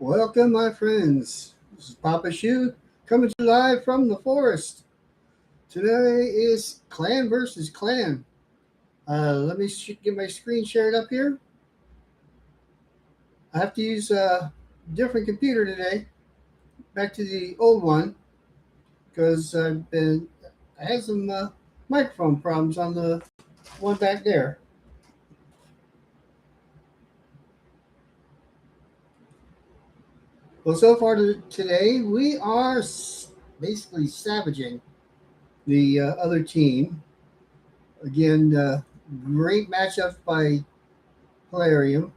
Welcome, my friends. This is Papaschu coming to you live from the forest. Today is clan versus clan. Let me get my screen shared up here. I have to use a different computer today, back to the old one, because I had some microphone problems on the one back there. Well, so far today, we are basically savaging the other team. Again, great matchup by Polarium.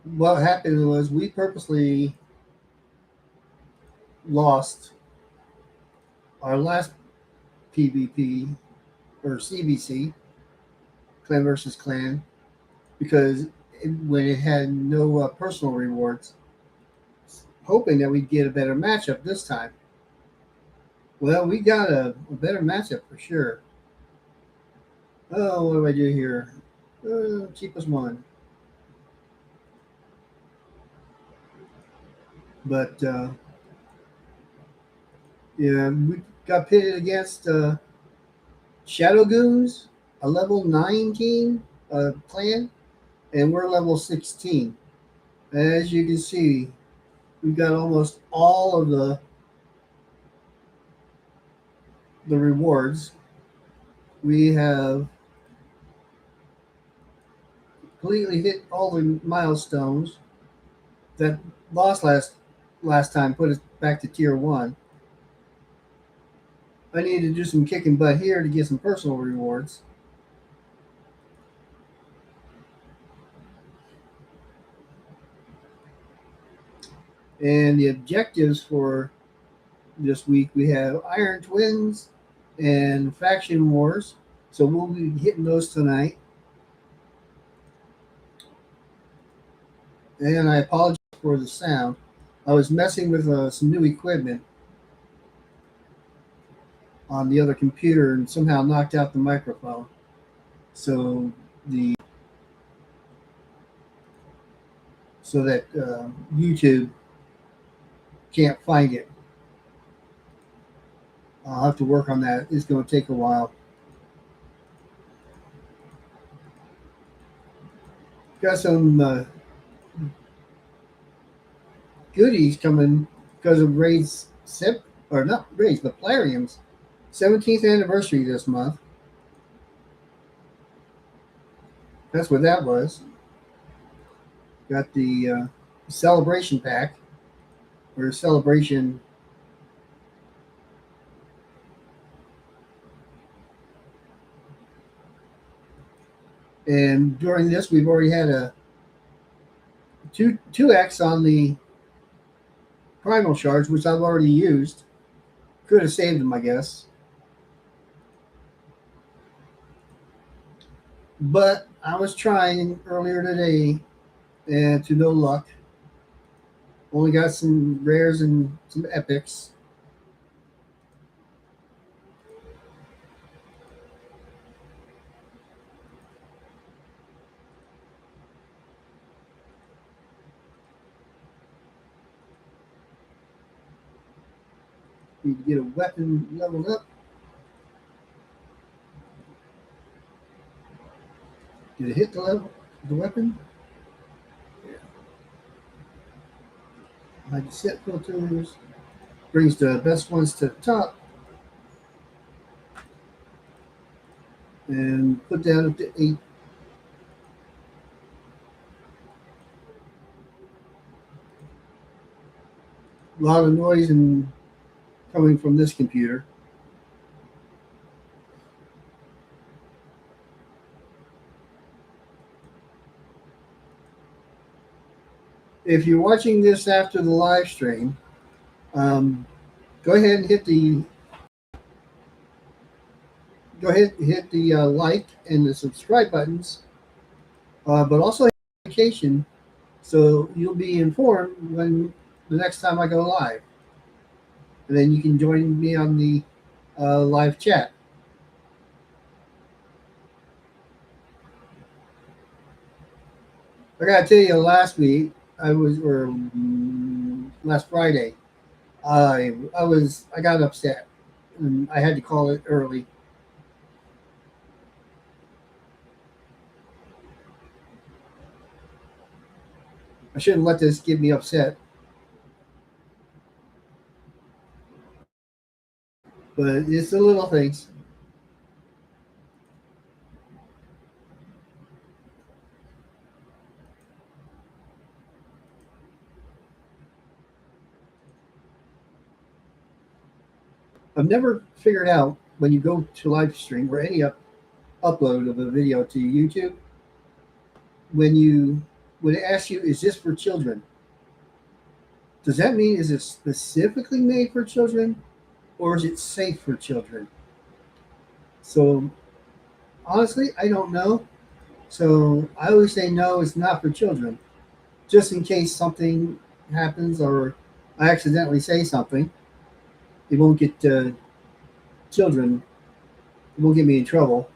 What happened was we purposely lost our last PvP or CvC Clan versus Clan because when it had no personal rewards, hoping that we'd get a better matchup this time. Well, we got a better matchup for sure. Oh, what do I do here? Cheapest one. But yeah, we got pitted against Shadow Goons, a level 19 clan, and we're level 16. As you can see, we've got almost all of the rewards. We have completely hit all the milestones that lost last time, put us back to tier 1. I need to do some kicking butt here to get some personal rewards. And the objectives for this week, we have Iron Twins and Faction Wars. So we'll be hitting those tonight. And I apologize for the sound. I was messing with some new equipment on the other computer and somehow knocked out the microphone. So that YouTube can't find it. I'll have to work on that. It's going to take a while. Got some goodies coming because of Raid's or not Raid's, but Plarium's 17th anniversary this month. That's what that was. Got the celebration pack or celebration. And during this, we've already had a 2x on the primal shards, which I've already used. Could have saved them, I guess. But I was trying earlier today and to no luck. Only got some rares and some epics. Need to get a weapon leveled up. Did it hit the weapon? Yeah. Like set filters. Brings the best ones to the top. And put that up to 8. A lot of noise and coming from this computer. If you're watching this after the live stream, go ahead and hit the like and the subscribe buttons, but also hit the notification so you'll be informed when the next time I go live, and then you can join me on the live chat. I gotta tell you, last Friday, I got upset, and I had to call it early. I shouldn't let this get me upset, but it's the little things. I've never figured out when you go to live stream or any upload of a video to YouTube when it asks you, "Is this for children?" Does that mean is it specifically made for children, or is it safe for children? So honestly, I don't know. So I always say no, it's not for children, just in case something happens or I accidentally say something. It won't get children. It won't get me in trouble.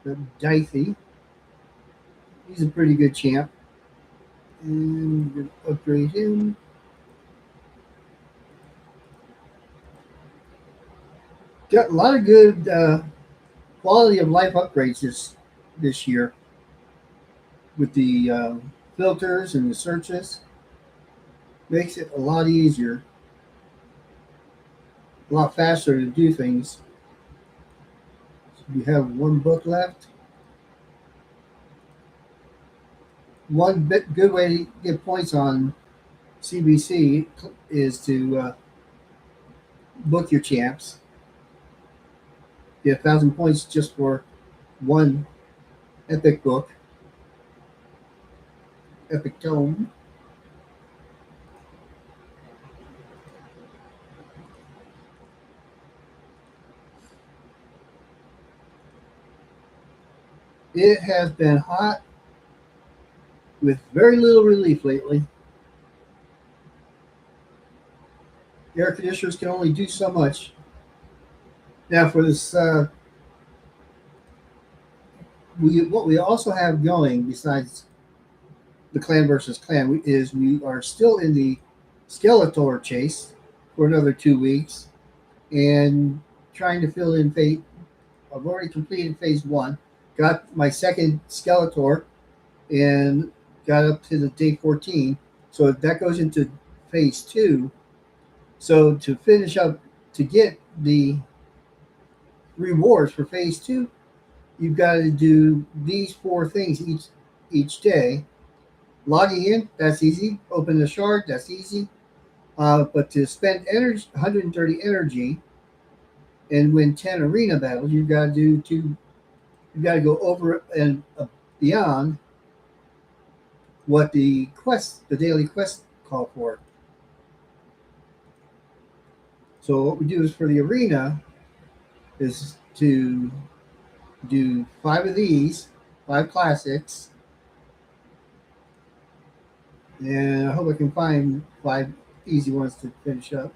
But Dicey, he's a pretty good champ, and we're gonna upgrade him. Got a lot of good quality of life upgrades this year with the filters and the searches. Makes it a lot easier, a lot faster to do things. So you have one book left. Good way to get points on CvC is to book your champs. Get 1,000 points just for one epic book, epic tome. It has been hot with very little relief lately. Air conditioners can only do so much. Now, for this, what we also have going besides the clan versus clan is we are still in the Skeletor chase for another 2 weeks and trying to fill in phase. I've already completed phase one, got my second Skeletor, and got up to the day 14. So that goes into phase two. So to finish up, to get the rewards for phase two, you've got to do these four things each day. Logging in, that's easy. Open the shard, that's easy. But to spend energy, 130 energy, and win 10 arena battles, you've got to do two. You've got to go over and beyond what the daily quest call for. So what we do is for the arena is to do five of these, five classics, and I hope I can find five easy ones to finish up.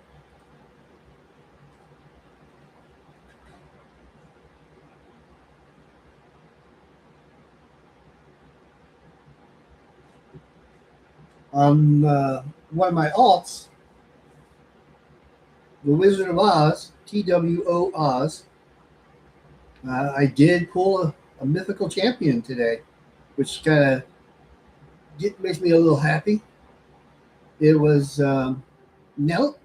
On one of my alts, the Wizard of Oz, TWO Oz, I did pull a mythical champion today, which kind of makes me a little happy. It was Nell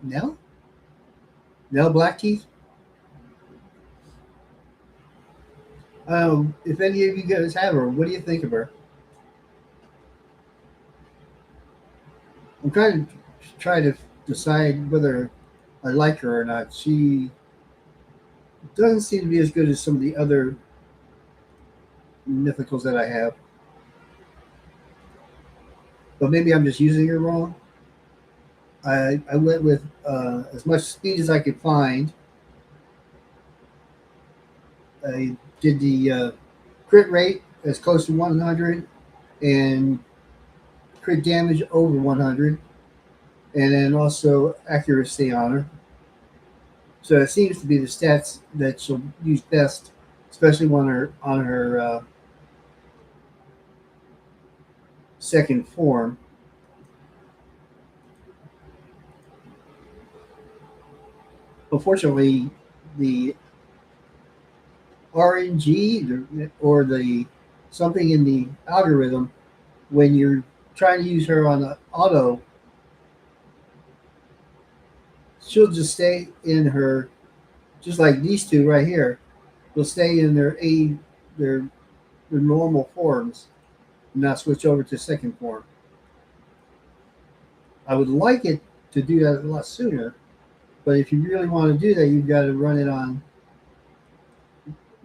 Blackteeth. If any of you guys have her, what do you think of her? I'm trying to decide whether I like her or not. She doesn't seem to be as good as some of the other mythicals that I have, but maybe I'm just using her wrong. I went with as much speed as I could find. I did the crit rate as close to 100 and crit damage over 100, and then also accuracy on her. So it seems to be the stats that she'll use best, especially when her on her second form. Unfortunately, the RNG or the something in the algorithm when you're trying to use her on the auto, she'll just stay in her just like these two right here. They'll stay in their their normal forms and not switch over to second form. I would like it to do that a lot sooner, but if you really want to do that, you've got to run it on.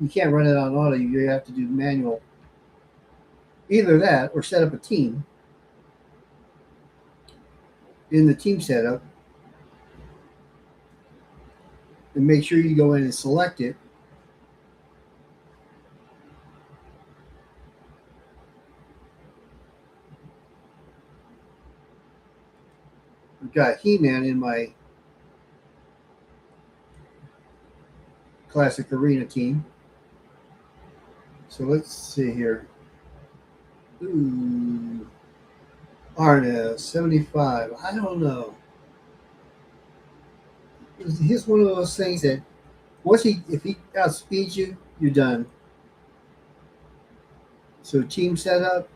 You can't run it on auto. You have to do manual. Either that or set up a team in the team setup and make sure you go in and select it. I've got He-Man in my classic arena team. So let's see here. Ooh, Arna 75. I don't know. Here's one of those things that if he outspeeds you, you're done. So team setup,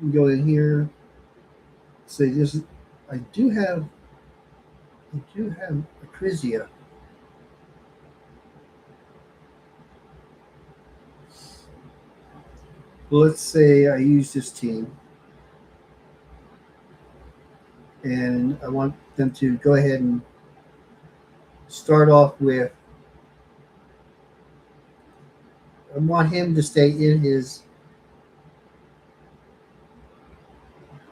you go in here. Say this. I do have Acrizia. Well, let's say I use this team, and I want them to go ahead and start off with. I want him to stay in his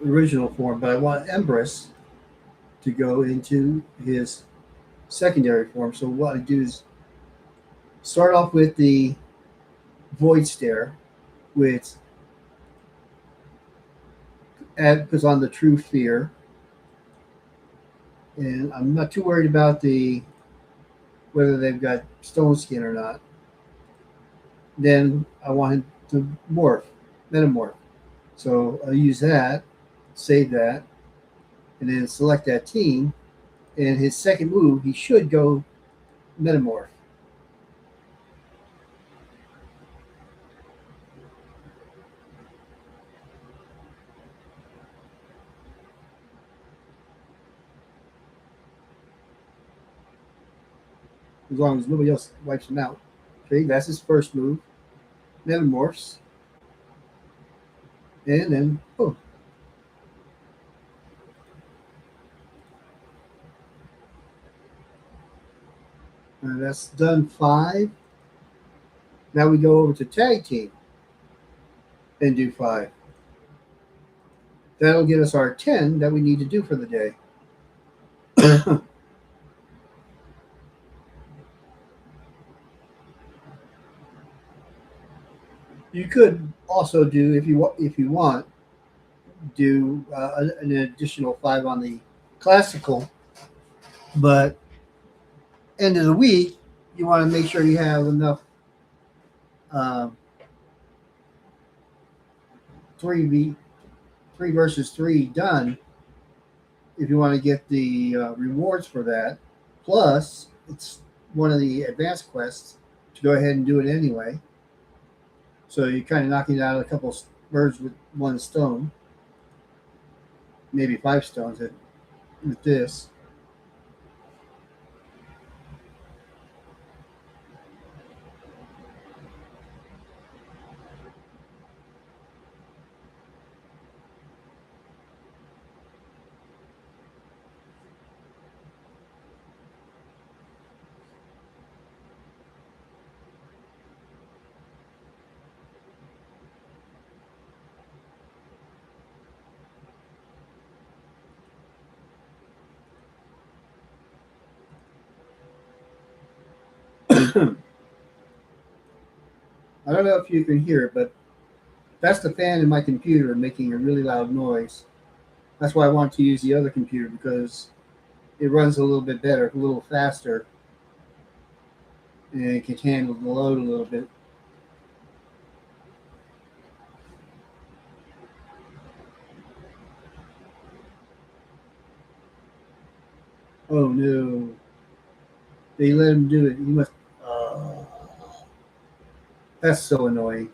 original form, but I want Empress to go into his secondary form. So what I do is start off with the Void Stare, which puts on the True Fear, and I'm not too worried about whether they've got Stone Skin or not. Then I want him to metamorph. So I'll use that, save that, and then select that team. And his second move, he should go metamorph. As long as nobody else wipes him out. Okay, that's his first move. Metamorphs. And then, oh. And that's done 5. Now we go over to tag team and do 5. That'll get us our 10 that we need to do for the day. You could also do, if you want, do an additional 5 on the classical, but end of the week you want to make sure you have enough 3 versus 3 done if you want to get the rewards for that. Plus, it's one of the advanced quests to go ahead and do it anyway. So you're kind of knocking out a couple birds with one stone, maybe 5 stones with this. I don't know if you can hear it, but that's the fan in my computer making a really loud noise. That's why I want to use the other computer because it runs a little bit better, a little faster. and it can handle the load a little bit. Oh no, they let him do it. He must. Uh, that's so annoying.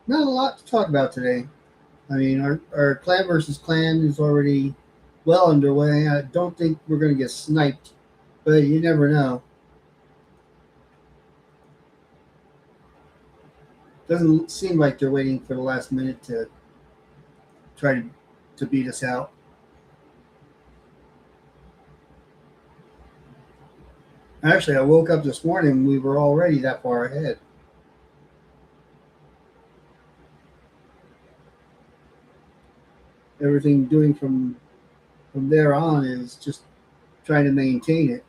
Not a lot to talk about today. I mean, our clan versus clan is already well underway. I don't think we're going to get sniped, but you never know. Doesn't seem like they're waiting for the last minute to try to beat us out. Actually, I woke up this morning and we were already that far ahead. Everything doing from there on is just trying to maintain it,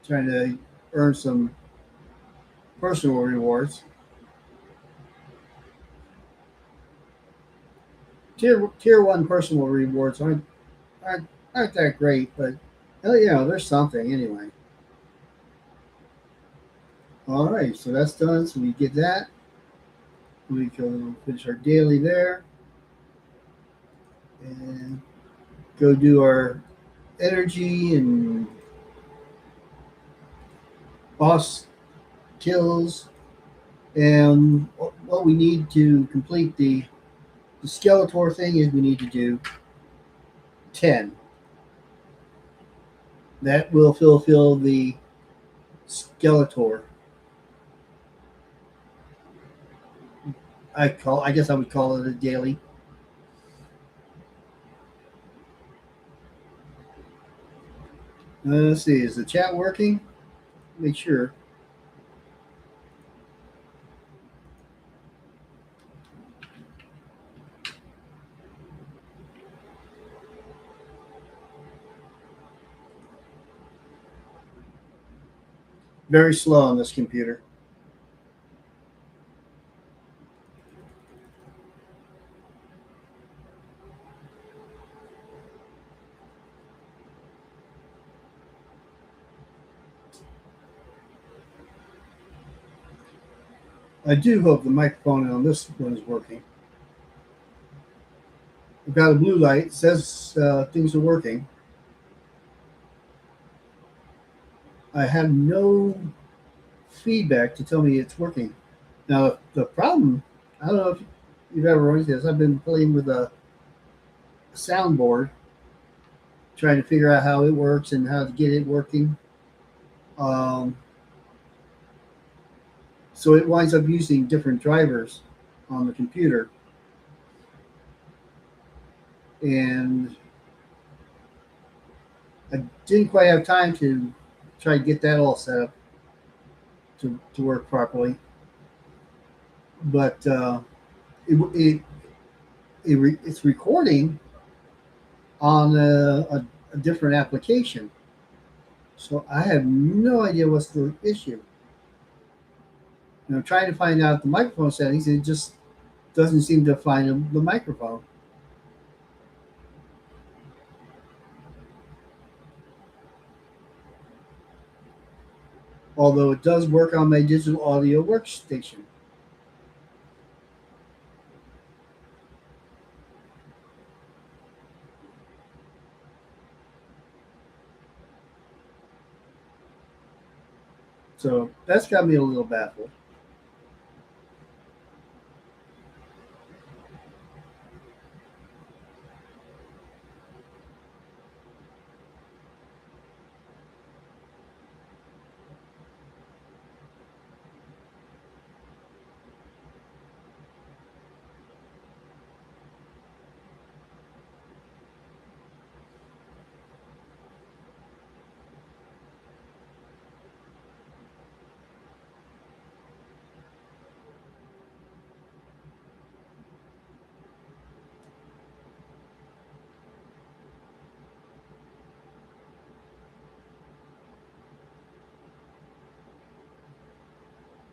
trying to earn some personal rewards. Tier one personal rewards aren't that great, but there's something anyway. All right, so that's done. So we get that. We can finish our daily there and go do our energy and boss kills. And what we need to complete the Skeletor thing is we need to do 10. That will fulfill the Skeletor. I guess I would call it a daily. Let's see, is the chat working? Make sure. Very slow on this computer. I do hope the microphone on this one is working. I've got a blue light. It says things are working. I have no feedback to tell me it's working. Now, the problem, I don't know if you've ever run into this. I've been playing with a soundboard, trying to figure out how it works and how to get it working. Um, so it winds up using different drivers on the computer. And I didn't quite have time to try to get that all set up to work properly. But it's recording on a different application. So I have no idea what's the issue. I'm trying to find out the microphone settings. It just doesn't seem to find the microphone. Although it does work on my digital audio workstation. So that's got me a little baffled.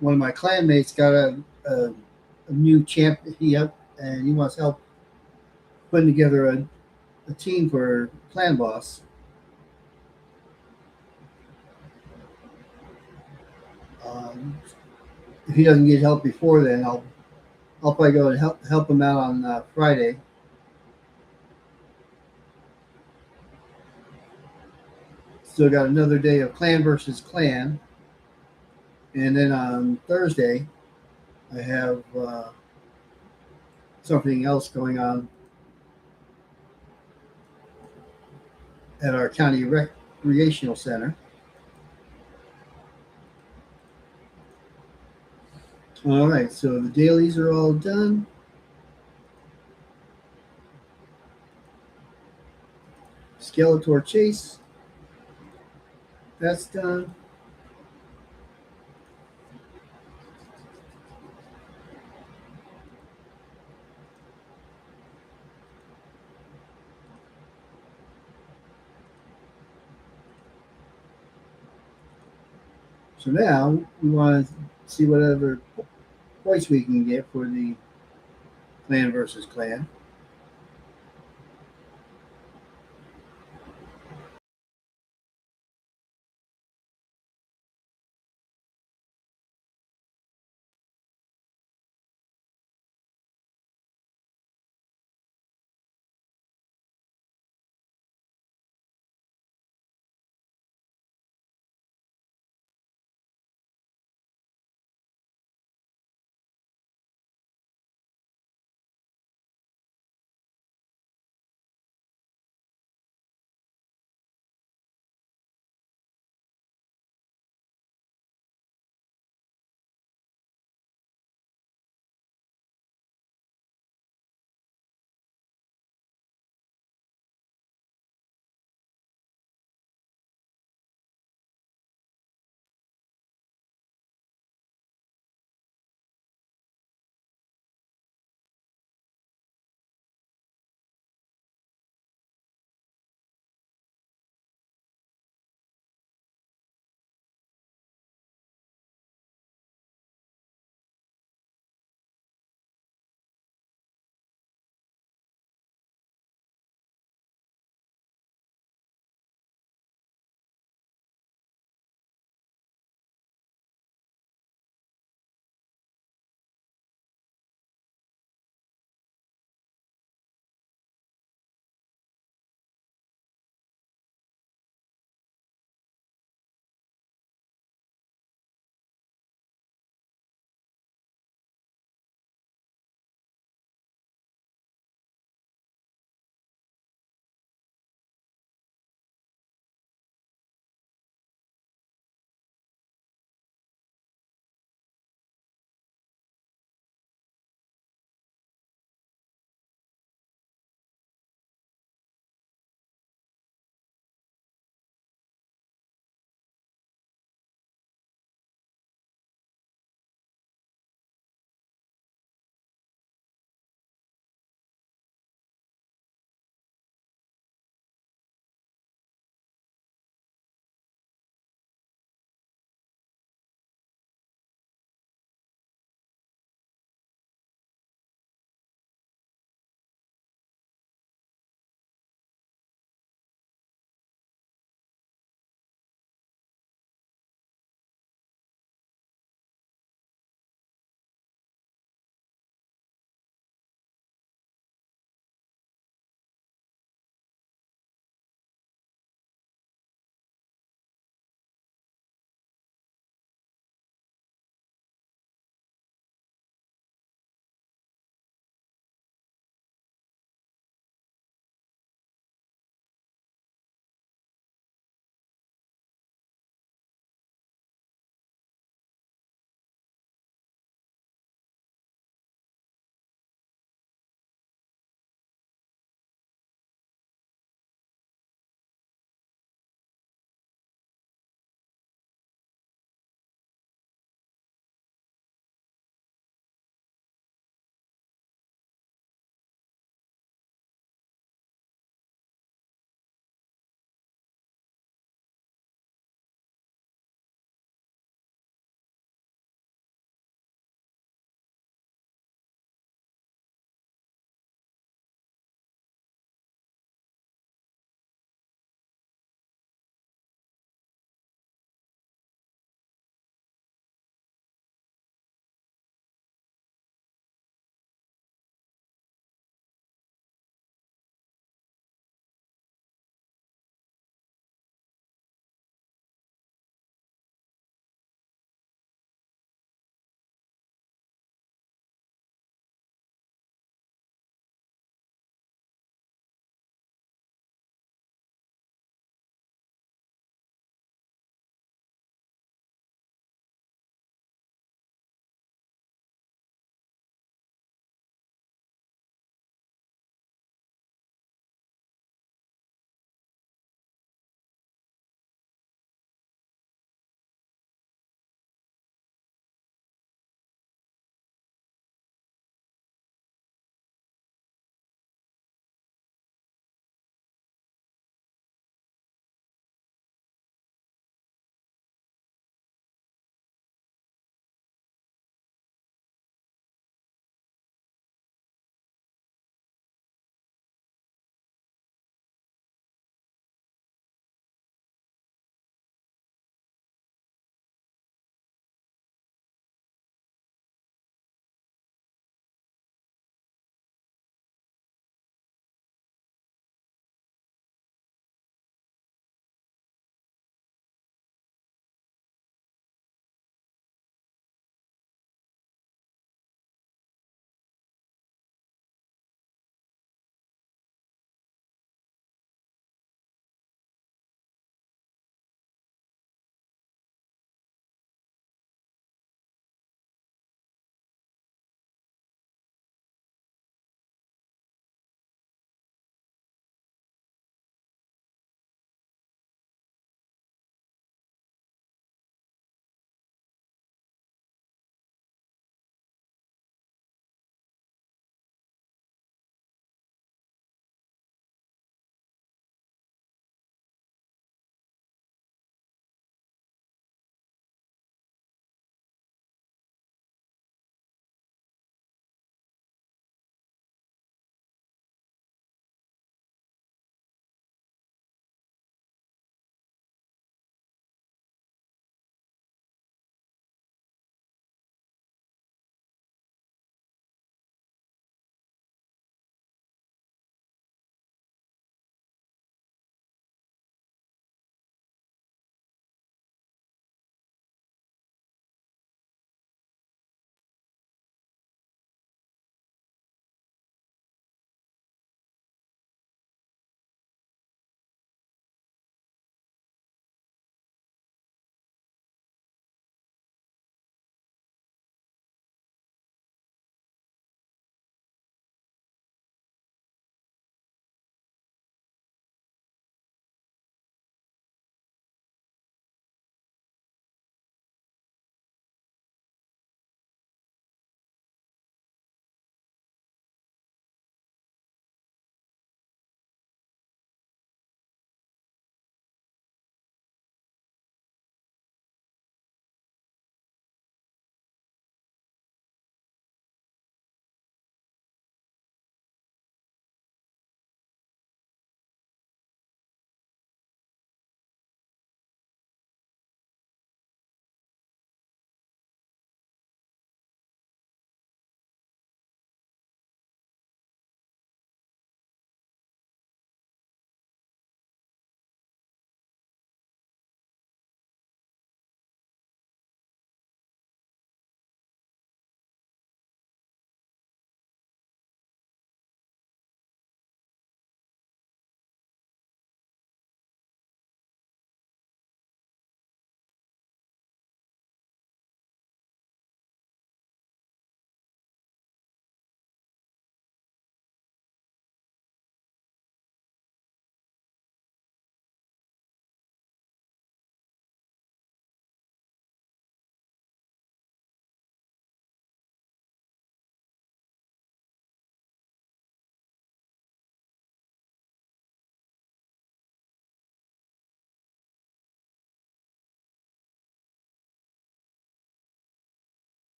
One of my clanmates got a new champ and he wants help putting together a team for clan boss. Um, if he doesn't get help before then, I'll probably go and help him out on Friday. Still got another day of clan versus clan, and then on Thursday I have something else going on at our county recreational center. All right, so the dailies are all done. Skeletor chase, that's done. So now we want to see whatever points we can get for the clan versus clan.